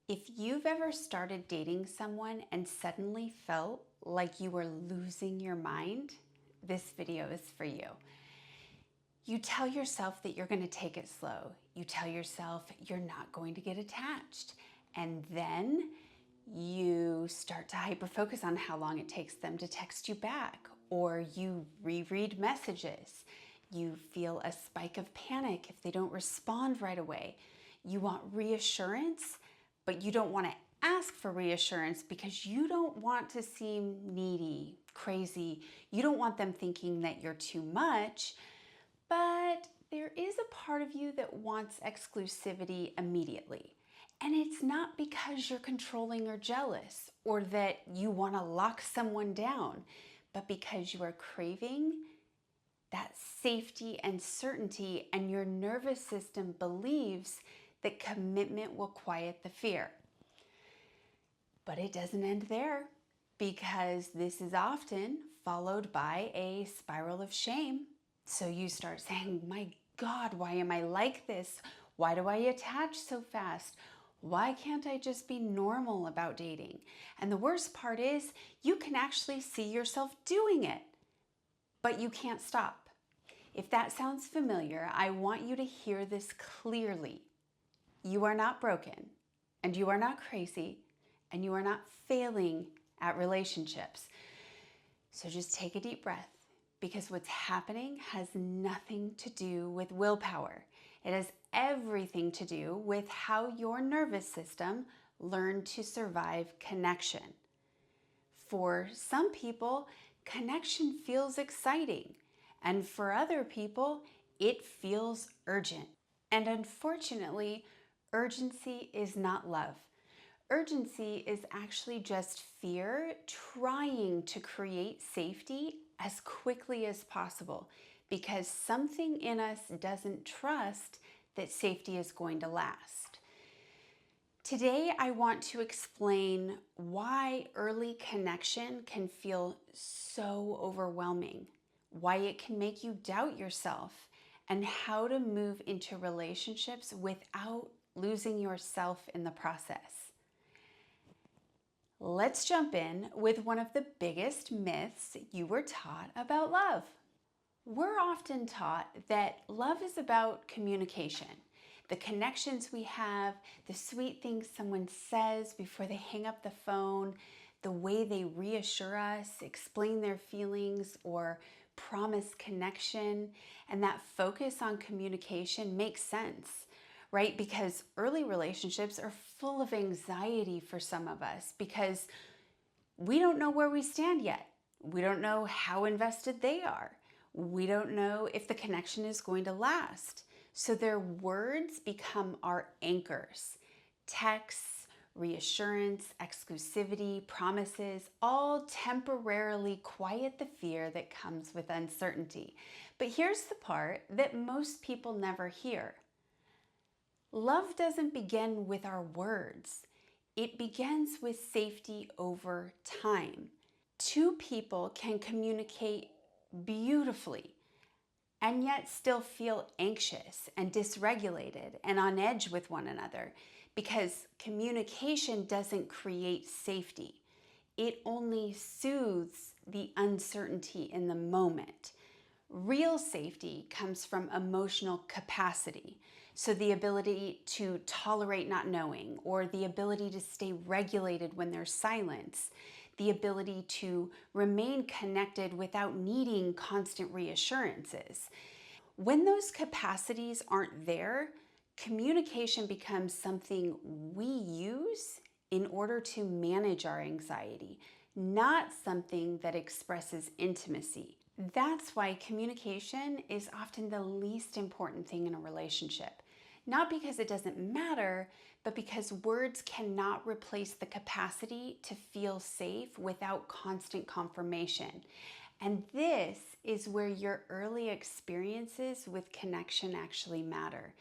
If you've ever started dating someone and suddenly felt like you were losing your mind, this video is for you. You tell yourself that you're going to take it slow. You tell yourself you're not going to get attached. And then you start to hyper-focus on how long it takes them to text you back, or you reread messages. You feel a spike of panic if they don't respond right away. You want reassurance, but you don't want to ask for reassurance because you don't want to seem needy, crazy. You don't want them thinking that you're too much, but there is a part of you that wants exclusivity immediately. And it's not because you're controlling or jealous or that you want to lock someone down, but because you are craving that safety and certainty, and your nervous system believes that commitment will quiet the fear. But it doesn't end there, because this is often followed by a spiral of shame. So you start saying, my God, why am I like this? Why do I attach so fast? Why can't I just be normal about dating? And the worst part is you can actually see yourself doing it, but you can't stop. If that sounds familiar, I want you to hear this clearly. You are not broken, and you are not crazy, and you are not failing at relationships. So just take a deep breath, because what's happening has nothing to do with willpower. It has everything to do with how your nervous system learned to survive connection. For some people, connection feels exciting, and for other people, it feels urgent. And unfortunately, urgency is not love. Urgency is actually just fear trying to create safety as quickly as possible, because something in us doesn't trust that safety is going to last. Today, I want to explain why early connection can feel so overwhelming, why it can make you doubt yourself, and how to move into relationships without losing yourself in the process. Let's jump in with one of the biggest myths you were taught about love. We're often taught that love is about communication. The connections we have, the sweet things someone says before they hang up the phone, the way they reassure us, explain their feelings, or promise connection, and that focus on communication makes sense, right? Because early relationships are full of anxiety for some of us because we don't know where we stand yet. We don't know how invested they are. We don't know if the connection is going to last. So their words become our anchors. Texts, reassurance, exclusivity, promises, all temporarily quiet the fear that comes with uncertainty. But here's the part that most people never hear. Love doesn't begin with our words. It begins with safety over time. Two people can communicate beautifully and yet still feel anxious and dysregulated and on edge with one another, because communication doesn't create safety. It only soothes the uncertainty in the moment. Real safety comes from emotional capacity. So the ability to tolerate not knowing, or the ability to stay regulated when there's silence, the ability to remain connected without needing constant reassurances. When those capacities aren't there, communication becomes something we use in order to manage our anxiety, not something that expresses intimacy. That's why communication is often the least important thing in a relationship. Not because it doesn't matter, but because words cannot replace the capacity to feel safe without constant confirmation. And this is where your early experiences with connection actually matter.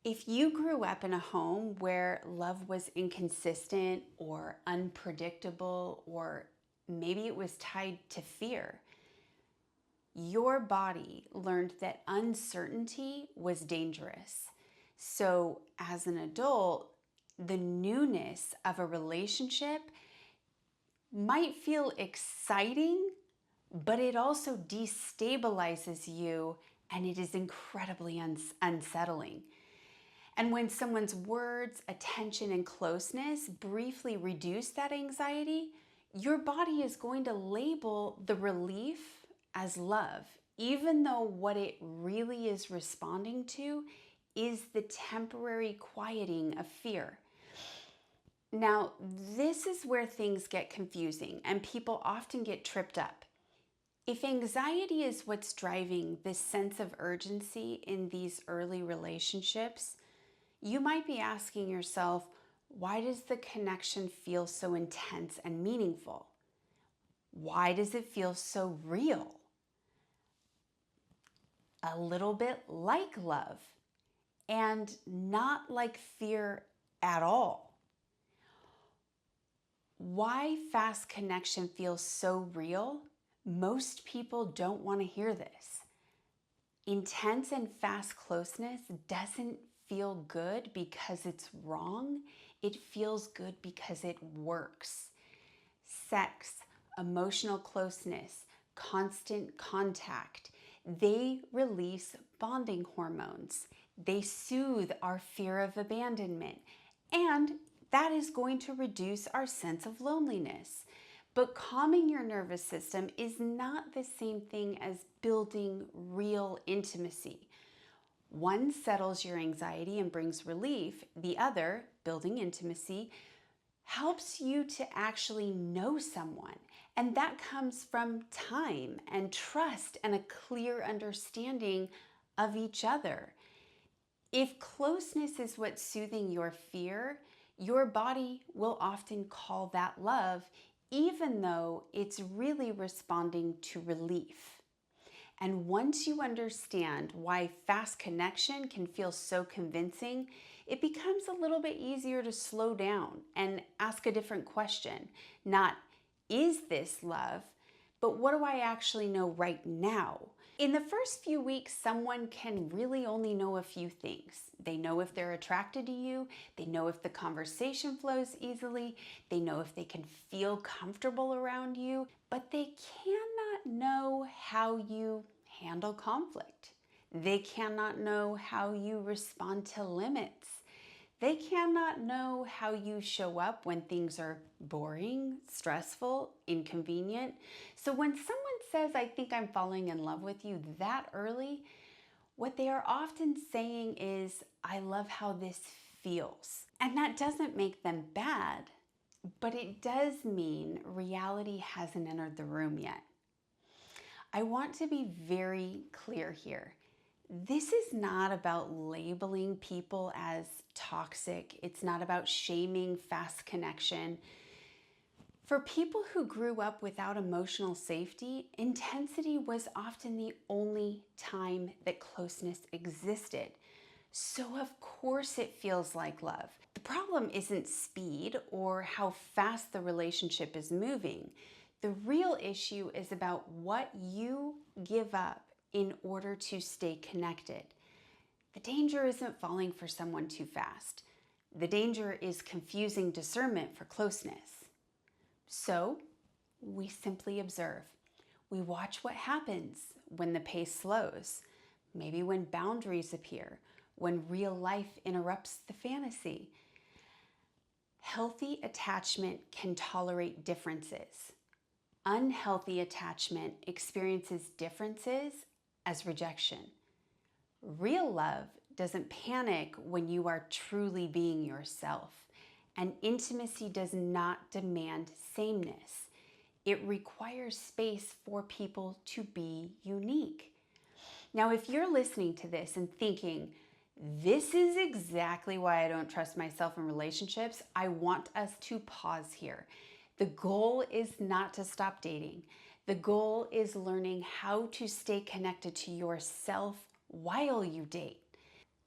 If you grew up in a home where love was inconsistent or unpredictable, or maybe it was tied to fear, your body learned that uncertainty was dangerous. So as an adult, The newness of a relationship might feel exciting, but it also destabilizes you and it is incredibly unsettling. And when someone's words, attention, and closeness briefly reduce that anxiety, your body is going to label the relief as love, even though what it really is responding to is the temporary quieting of fear. Now, this is where things get confusing and people often get tripped up. If anxiety is what's driving this sense of urgency in these early relationships, you might be asking yourself, why does the connection feel so intense and meaningful? Why does it feel so real? A little bit like love and not like fear at all. Why fast connection feels so real? Most people don't want to hear this. Intense and fast closeness doesn't feel good because it's wrong. It feels good because it works. Sex, emotional closeness, constant contact, they release bonding hormones. They soothe our fear of abandonment, and that is going to reduce our sense of loneliness. But calming your nervous system is not the same thing as building real intimacy. One settles your anxiety and brings relief. The other, building intimacy, helps you to actually know someone. And that comes from time and trust and a clear understanding of each other. If closeness is what's soothing your fear, your body will often call that love, even though it's really responding to relief. And once you understand why fast connection can feel so convincing, it becomes a little bit easier to slow down and ask a different question. Not, is this love? But what do I actually know right now? In the first few weeks, someone can really only know a few things. They know if they're attracted to you, they know if the conversation flows easily, they know if they can feel comfortable around you, but they cannot know how you handle conflict. They cannot know how you respond to limits. They cannot know how you show up when things are boring, stressful, inconvenient. So when someone says, I think I'm falling in love with you that early, what they are often saying is, I love how this feels. And that doesn't make them bad, but it does mean reality hasn't entered the room yet. I want to be very clear here. This is not about labeling people as toxic. It's not about shaming fast connection. For people who grew up without emotional safety, intensity was often the only time that closeness existed. So of course it feels like love. The problem isn't speed or how fast the relationship is moving. The real issue is about what you give up in order to stay connected. The danger isn't falling for someone too fast. The danger is confusing discernment for closeness. So we simply observe. We watch what happens when the pace slows, maybe when boundaries appear, when real life interrupts the fantasy. Healthy attachment can tolerate differences. Unhealthy attachment experiences differences as rejection. Real love doesn't panic when you are truly being yourself, and intimacy does not demand sameness. It requires space for people to be unique. Now, if you're listening to this and thinking, this is exactly why I don't trust myself in relationships, I want us to pause here. The goal is not to stop dating. The goal is learning how to stay connected to yourself while you date.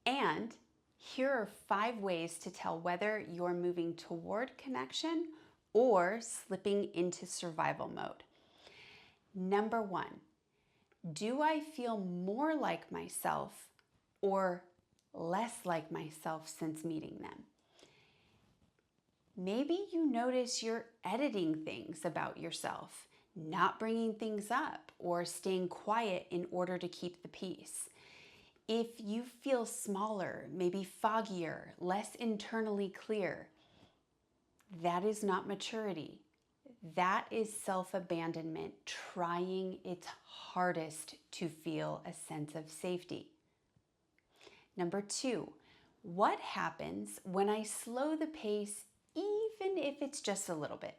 And here are 5 ways to tell whether you're moving toward connection or slipping into survival mode. Number 1, do I feel more like myself or less like myself since meeting them? Maybe you notice you're editing things about yourself, not bringing things up, or staying quiet in order to keep the peace. If you feel smaller, maybe foggier, less internally clear, that is not maturity. That is self-abandonment, trying its hardest to feel a sense of safety. Number 2, what happens when I slow the pace, even if it's just a little bit?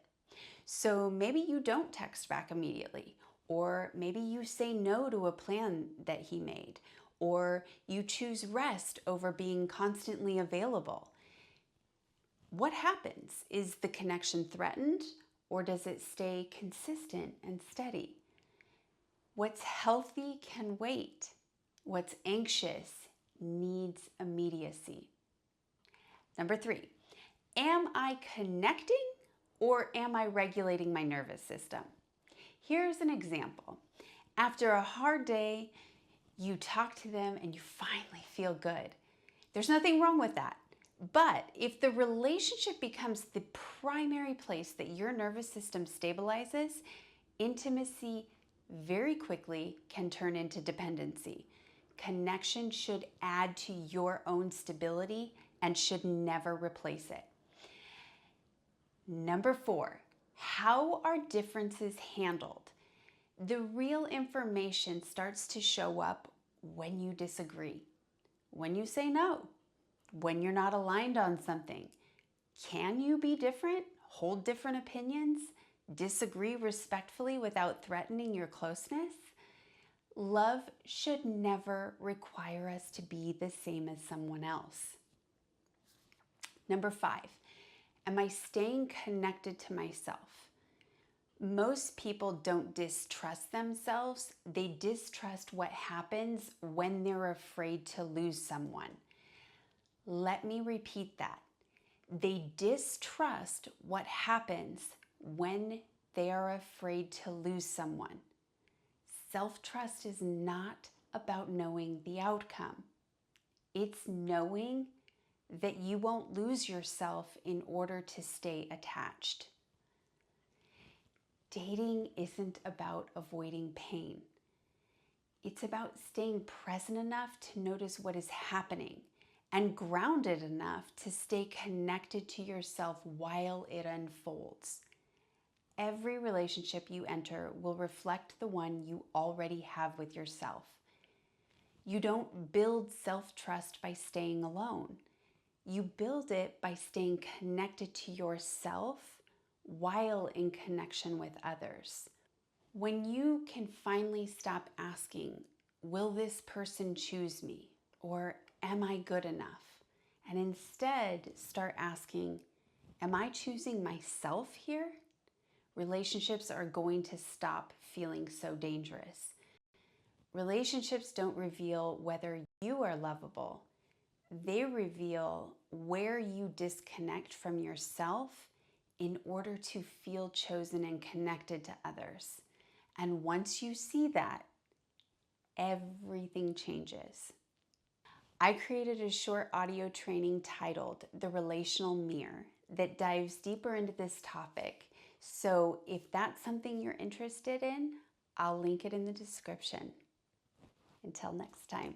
So maybe you don't text back immediately, or maybe you say no to a plan that he made, or you choose rest over being constantly available. What happens? Is the connection threatened, or does it stay consistent and steady? What's healthy can wait. What's anxious needs immediacy. Number 3, am I connecting or am I regulating my nervous system? Here's an example. After a hard day, you talk to them and you finally feel good. There's nothing wrong with that. But if the relationship becomes the primary place that your nervous system stabilizes, intimacy very quickly can turn into dependency. Connection should add to your own stability and should never replace it. Number 4, how are differences handled? The real information starts to show up when you disagree, when you say no, when you're not aligned on something. Can you be different, hold different opinions, disagree respectfully without threatening your closeness? Love should never require us to be the same as someone else. Number 5, am I staying connected to myself? Most people don't distrust themselves. They distrust what happens when they're afraid to lose someone. Let me repeat that. They distrust what happens when they are afraid to lose someone. Self-trust is not about knowing the outcome. It's knowing that you won't lose yourself in order to stay attached. Dating isn't about avoiding pain. It's about staying present enough to notice what is happening and grounded enough to stay connected to yourself while it unfolds. Every relationship you enter will reflect the one you already have with yourself. You don't build self-trust by staying alone. You build it by staying connected to yourself while in connection with others. When you can finally stop asking, will this person choose me? Or am I good enough? And instead start asking, am I choosing myself here? Relationships are going to stop feeling so dangerous. Relationships don't reveal whether you are lovable. They reveal where you disconnect from yourself in order to feel chosen and connected to others. And once you see that, everything changes. I created a short audio training titled The Relational Mirror that dives deeper into this topic. So if that's something you're interested in, I'll link it in the description. Until next time.